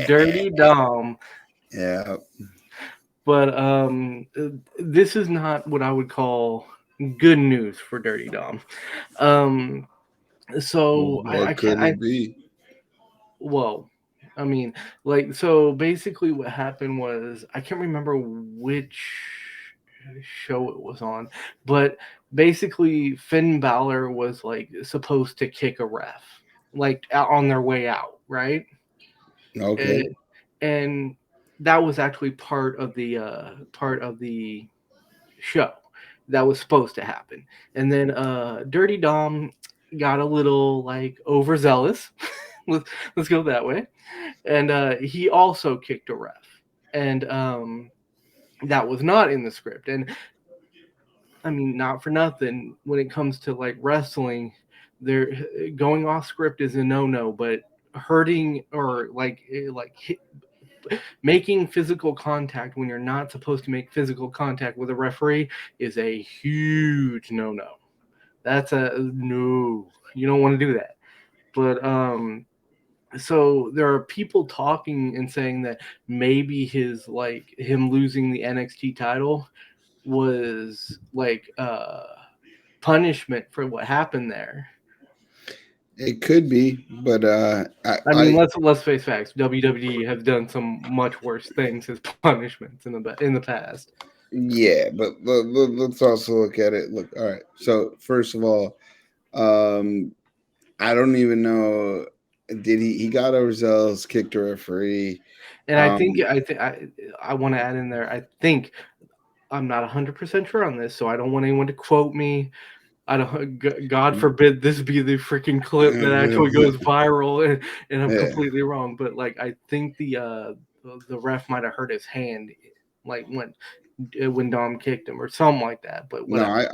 Dirty Dom. Yeah. But this is not what I would call good news for Dirty Dom. Um, so I What can't. could it be? Well, I mean, like, so basically what happened was I can't remember which show it was on, but basically Finn Balor was like supposed to kick a ref, like on their way out, right? Okay. And, and that was actually part of the show that was supposed to happen. And then Dirty Dom got a little like overzealous. let's go that way. And he also kicked a ref. And that was not in the script. And I mean, not for nothing, when it comes to like wrestling, there going off script is a no-no, but hurting or making physical contact when you're not supposed to make physical contact with a referee is a huge no-no. That's a no. You don't want to do that. But so there are people talking and saying that maybe his like him losing the NXT title was like punishment for what happened there. It could be, but I mean, let's face facts. WWE have done some much worse things as punishments in the past. yeah, but let's also look at it. Look, all right. So first of all, um, I don't even know. Did he got overzealous, kicked a referee? And Um, I want to add in there. I think I'm not 100% sure on this, so I don't want anyone to quote me. I don't. God forbid this be the freaking clip that actually goes viral, and I'm yeah. completely wrong. But like, I think the ref might have hurt his hand, like when Dom kicked him or something like that. But No, whatever.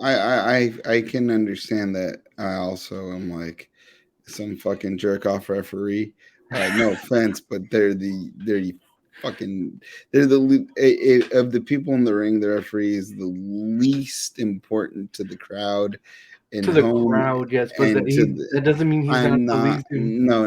I can understand that. I also am like some fucking jerk off referee. No offense, but fucking they're of the people in the ring. The referee is the least important to the crowd in To the home crowd, yes, but and to the. that doesn't mean he's not I'm the not. least. No.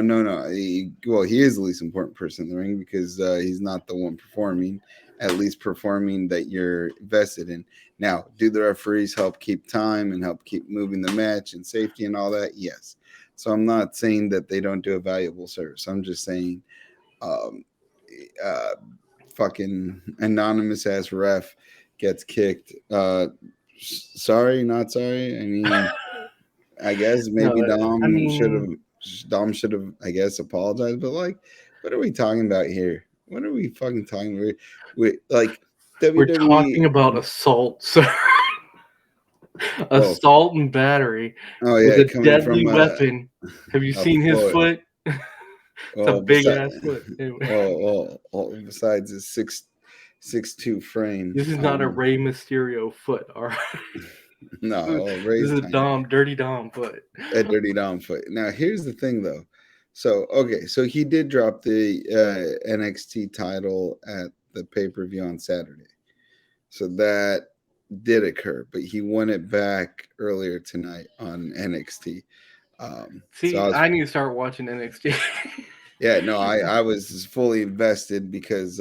Well, he is the least important person in the ring because he's not the one performing. At least performing that you're vested in. Now, do the referees help keep time and help keep moving the match and safety and all that? Yes. So I'm not saying that they don't do a valuable service. I'm just saying, um, uh, fucking anonymous ass ref gets kicked. Sorry, not sorry. I mean, I guess No, maybe I mean, Dom should have, I guess, apologized. But like, what are we talking about here? What are we fucking talking about? We like we're talking WWE. about assault, sir. Oh, Assault and battery oh with yeah, a coming deadly from weapon. Have you a seen his foot. foot? It's a Well, big besides, ass foot. Anyway, besides his 6'2" frame. this is not a Rey Mysterio foot. All right, No, this Ray's is a tiny. Dirty Dom foot. A dirty Dom foot. Now, here's the thing, though. So, okay, so he did drop the NXT title at the pay per view on Saturday. So that did occur, but he won it back earlier tonight on NXT. So See, I need to start watching NXT. yeah, no, I was fully invested because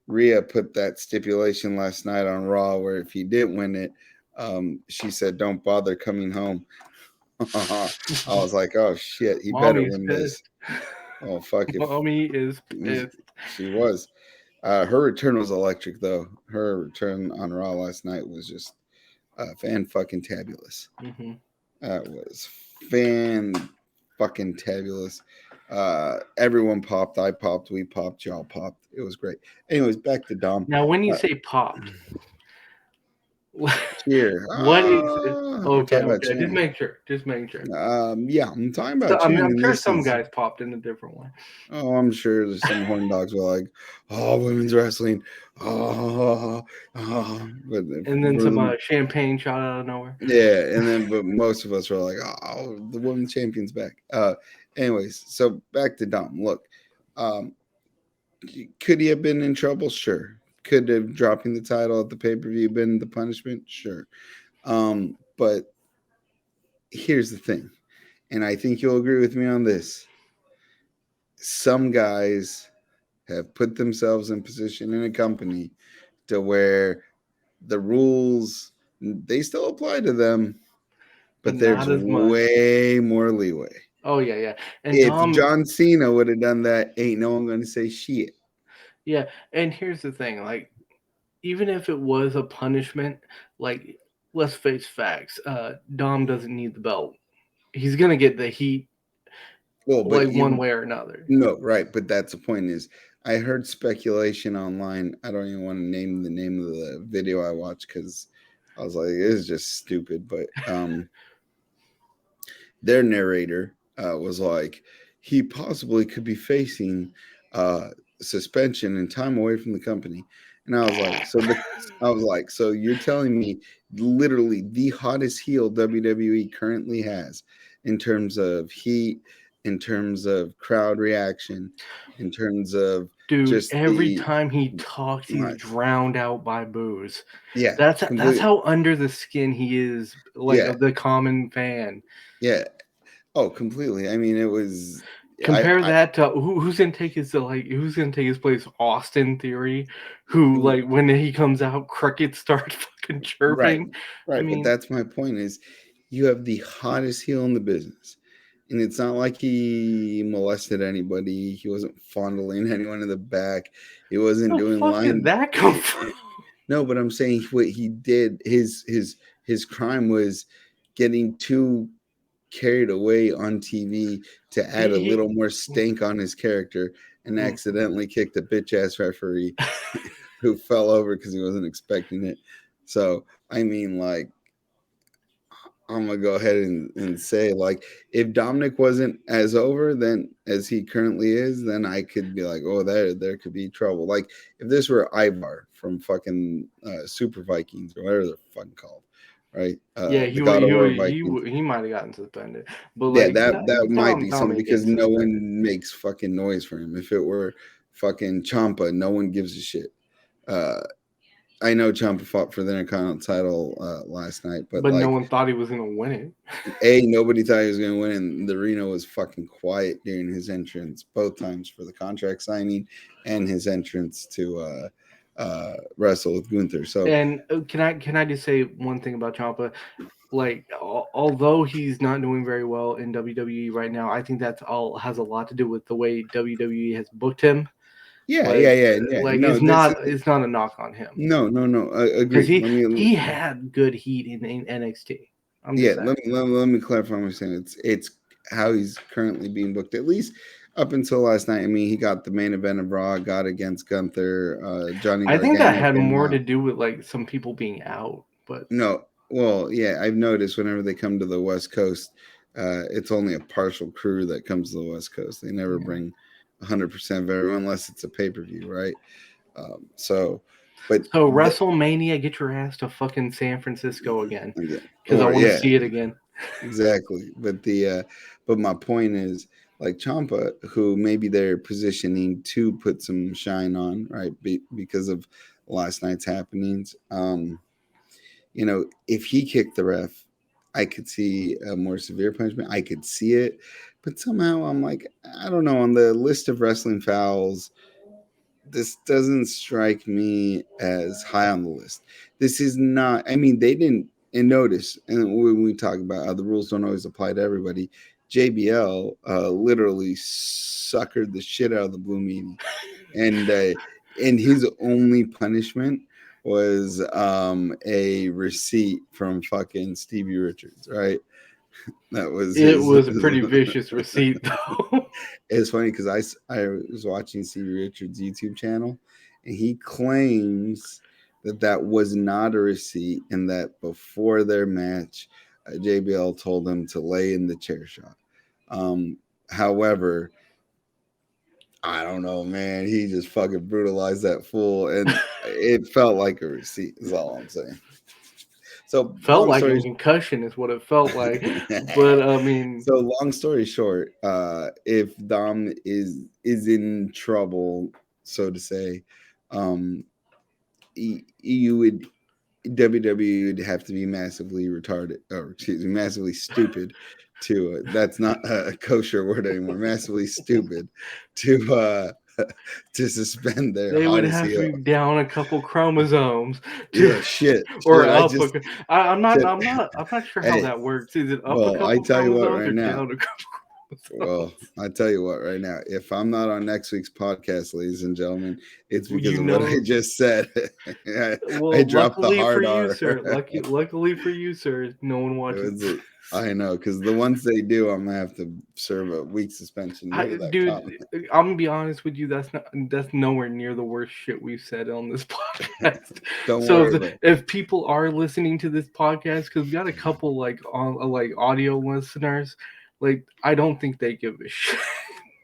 Rhea put that stipulation last night on Raw where if he did win it, she said, "Don't bother coming home." I was like, "Oh shit, he better Mommy's win this." pissed. Oh fuck if Mommy is pissed. she was. Her return was electric though. Her return on Raw last night was just fan fucking tabulous. Hmm. Was fan fucking tabulous. Everyone popped. I popped. We popped. Y'all popped. It was great. Anyways, back to Dom. Now, when you Uh, say popped, cheer. what is We're okay? talking about Okay, just cheering. make sure. Just make sure. Yeah, I'm talking So, about I mean, cheering I'm in sure this some instance. guys popped in a different way. Oh, I'm sure there's some horn dogs were like, "Oh, women's wrestling." But And then some champagne shot out of nowhere. yeah, and then but most of us were like, "Oh, the women's champion's back." Anyways, so back to Dom. Look, um, could he have been in trouble? Sure. Could have dropping the title at the pay per view been the punishment? Sure. But here's the thing, and I think you'll agree with me on this. Some guys have put themselves in position in a company to where the rules they still apply to them, but but there's not as much. way more leeway. Oh yeah, yeah. And If Dom, John Cena would have done that, ain't no one gonna say shit. yeah. And here's the thing, like even if it was a punishment, like let's face facts, Dom doesn't need the belt. He's gonna get the heat, Well, but like one you way or another. no, right, but that's the point is I heard speculation online. I don't even want to name the name of the video I watched because I was like, it is just stupid. But their narrator was like, he possibly could be facing uh, suspension and time away from the company. And I was like, so you're telling me literally the hottest heel WWE currently has in terms of heat, in terms of crowd reaction, in terms of Dude, just every the time he talks, he's right, drowned out by booze. yeah, That's complete, how under the skin he is, like yeah, of the common fan. yeah. Oh, completely. I mean, it was. Compare I that to who's gonna take his who's gonna take his place? Austin Theory, who like when he comes out, crickets start fucking right, chirping. I right. But mean, that's my point is you have the hottest heel in the business. And it's not like he molested anybody. He wasn't fondling anyone in the back. He wasn't the doing fuck did line. that come from? No, but I'm saying what he did, his crime was getting too carried away on TV to add a He little more stank on his character and mm. accidentally kicked a bitch ass referee who fell over because he wasn't expecting it. So I mean, like, I'm gonna go ahead and say, like, if Dominic wasn't as over then as he currently is, then I could be like, oh, there could be trouble. Like if this were Ivar from fucking Super Vikings or whatever they're fucking called, right? Yeah, The God of War Vikings. he might have gotten suspended, but Yeah, like that might be Dom something ain't because getting no suspended. one makes fucking noise for him. If it were fucking Champa, no one gives a shit. Uh, I know Ciampa fought for the Intercontinental title last night, but But no like, one thought he was gonna win it. nobody thought he was going to win, and the arena was fucking quiet during his entrance both times for the contract signing and his entrance to wrestle with Gunther. So And can I just say one thing about Ciampa? Like, although he's not doing very well in WWE right now, I think that's all has a lot to do with the way WWE has booked him. yeah, Like, yeah, yeah, yeah. No, this is it's not a knock on him no. because Agreed. he had good heat in NXT. I'm just Yeah, saying. let me clarify what I'm saying. It's how he's currently being booked, at least up until last night. I mean, he got the main event of Raw, got against Gunther. Johnny I think that Gargano had came more to out. do with like some people being out, but No, well, yeah, I've noticed whenever they come to the West Coast, it's only a partial crew that comes to the West Coast. They never yeah. bring 100% of everyone unless it's a pay per view, right? So, but So WrestleMania, get your ass to fucking San Francisco again, again, because I or want to yeah, see it again. exactly. But my point is, like Champa, who maybe they're positioning to put some shine on, right? Because of last night's happenings. If he kicked the ref, I could see a more severe punishment. I could see it, but somehow I'm like, I don't know. On the list of wrestling fouls, this doesn't strike me as high on the list. This is not. I mean, they didn't. And notice, and when we talk about how the rules don't always apply to everybody, JBL literally suckered the shit out of the Blue Meanie, and his only punishment was a receipt from fucking Stevie Richards, right? That was It his. was a pretty vicious receipt, though. It's funny because I was watching Stevie Richards' YouTube channel, and he claims that was not a receipt, and that before their match, JBL told him to lay in the chair shot. However, I don't know, man. He just fucking brutalized that fool, and it felt like a receipt. Is all I'm saying. So Felt long like a story. concussion is what it felt like. But I mean, So long story short, if Dom is in trouble, so to say, um, you would WWE would have to be massively retarded, or excuse me, massively stupid to that's not a kosher word anymore. Massively stupid to to suspend their They would hottest have to heel. be down a couple chromosomes to, Yeah, shit, or shit. I up. just I'm not. said, I'm not sure how hey, that works. Is it up a well, I couple tell you what chromosomes right or now. down a couple Well, chromosomes? I tell you what right now. If I'm not on next week's podcast, ladies and gentlemen, it's because You of what I know. just said. I Well, dropped the luckily for hard you, R. sir. Luckily for you, sir. No one It watches. was I know, because the ones they do, I'm gonna have to serve a week suspension. Look at that Dude, comment. I'm gonna be honest with you. That's nowhere near the worst shit we've said on this podcast. Don't So worry about it. if people are listening to this podcast, because we got a couple like on like audio listeners, like I don't think they give a shit.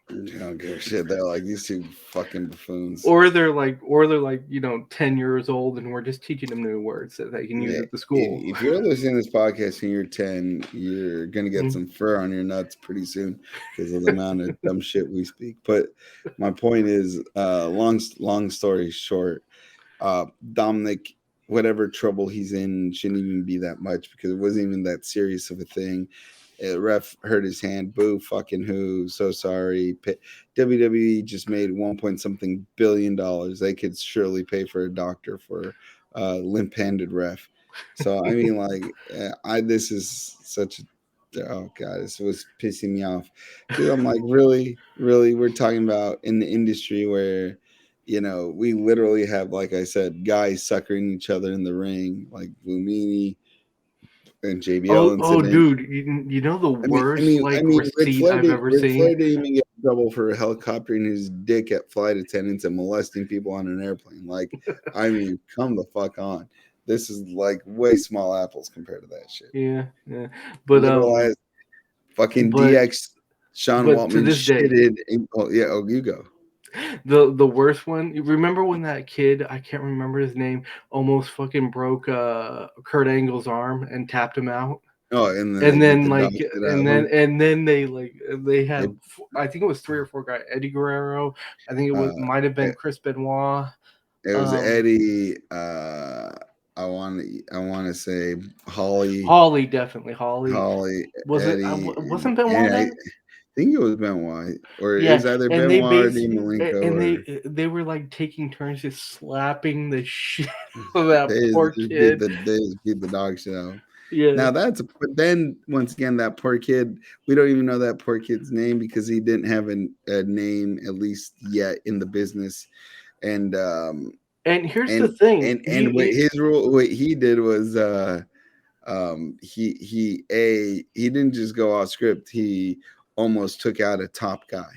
I don't give a shit. They're like these two fucking buffoons. Or they're like 10 years old, and we're just teaching them new words that they can use Yeah. at the school. If you're listening to this podcast and you're 10, you're gonna get Mm. some fur on your nuts pretty soon because of the amount of dumb shit we speak. But my point is, long story short, Dominic, whatever trouble he's in, shouldn't even be that much because it wasn't even that serious of a thing. Ref hurt his hand. Boo, fucking who? So sorry. WWE just made 1 point something billion dollars. They could surely pay for a doctor for limp-handed ref. So I mean, like, I this is such a oh god, this was pissing me off because I'm like, really, really, we're talking about in the industry where we literally have, like I said, guys suckering each other in the ring, like Lumini and JBL Oh, incident. dude, you know the I mean, I worst mean, I like mean, receipt I've ever Ric seen. Flair didn't even get in trouble for helicoptering his dick at flight attendants and molesting people on an airplane. Like, I mean, come the fuck on. This is like way small apples compared to that shit. Yeah, yeah. But Literal as fucking but DX Sean to Waltman this day, shitted. Oh yeah, oh you go. the worst one. You remember when that kid, I can't remember his name, almost fucking broke Kurt Angle's arm and tapped him out? Oh, and then they And beat then the dog like shit out of him. and then they They, had, I think it was three or four guys. Eddie Guerrero. I think it was uh, might have been Chris Benoit. it was Um, Eddie. I want to say Holly, Holly, definitely Holly. Was it? Eddie, Wasn't Benoit and I there? think it was Benoit, or it Yeah, was either and they Benoit or Dean basically Malenko, and or they were like taking turns just slapping the shit out of that poor kid. they just beat the dog shit out. Yeah, Now but then once again, that poor kid, we don't even know that poor kid's name because he didn't have a name at least yet in the business, and and here's the and thing. what his rule, what he did was he didn't just go off script, he almost took out a top guy.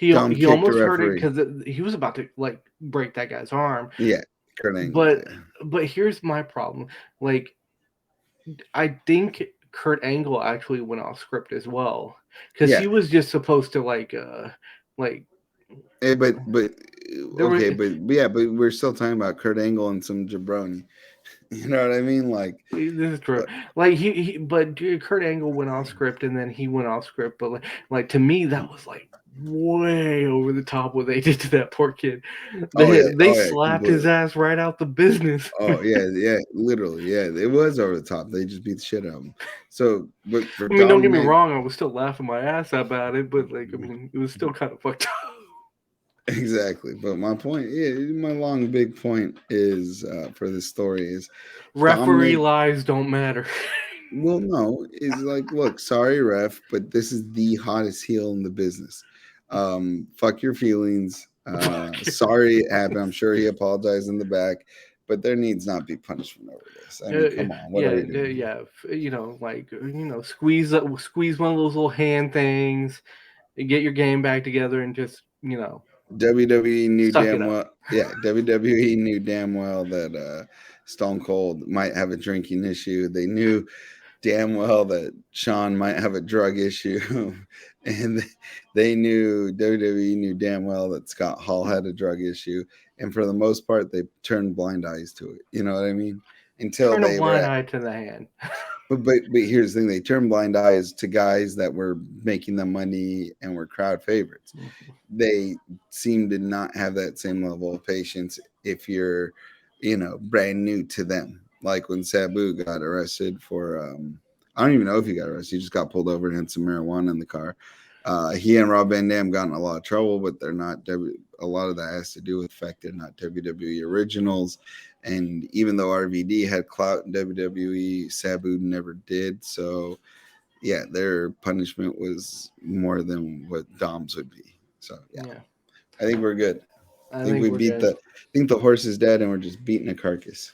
Dom He kicked a almost hurt it referee. because he was about to like break that guy's arm. Yeah, Kurt Angle, But yeah. here's my problem. Like, I think Kurt Angle actually went off script as well because Yeah. he was just supposed to like But there were. okay, but yeah, but we're still talking about Kurt Angle and some jabroni. You know what I mean? Like, This is true. but Like but dude, Kurt Angle went off script, and then he went off script. But like to me, that was like way over the top what they did to that poor kid. They oh yeah, slapped his completely. ass right out the business. Oh yeah, yeah, literally, yeah. It was over the top. They just beat the shit out of him. So, but for I mean, don't get me Dominic, wrong, I was still laughing my ass about it, but like, I mean, it was still kind of fucked up. exactly. But my point, yeah, my long big point is for this story is Referee Dominic. lies don't matter. Well, no, is like, look, sorry, ref, but this is the hottest heel in the business. Fuck your feelings. Sorry it happened. I'm sure he apologized in the back, but there needs not be punishment over this. I mean, come on, what are we doing here? Yeah. Like squeeze one of those little hand things, get your game back together, and just WWE knew suck it damn up. well, yeah, WWE knew damn well that Stone Cold might have a drinking issue. They knew damn well that Sean might have a drug issue, and they knew WWE knew damn well that Scott Hall had a drug issue, and for the most part, they turned blind eyes to it. You know what I mean? Until Turn a they were blind at, eye to the hand. but here's the thing: they turned blind eyes to guys that were making them money and were crowd favorites. They seem to not have that same level of patience if you're, brand new to them. Like when Sabu got arrested for, I don't even know if he got arrested. He just got pulled over and had some marijuana in the car. He and Rob Van Dam got in a lot of trouble, but they're not. A lot of that has to do with the fact they're not WWE originals. And even though RVD had clout in WWE, Sabu never did. So yeah, their punishment was more than what Dom's would be. So yeah, Yeah, I think we're good. I I think think we we're beat good. the. I think the horse is dead, and we're just beating a carcass.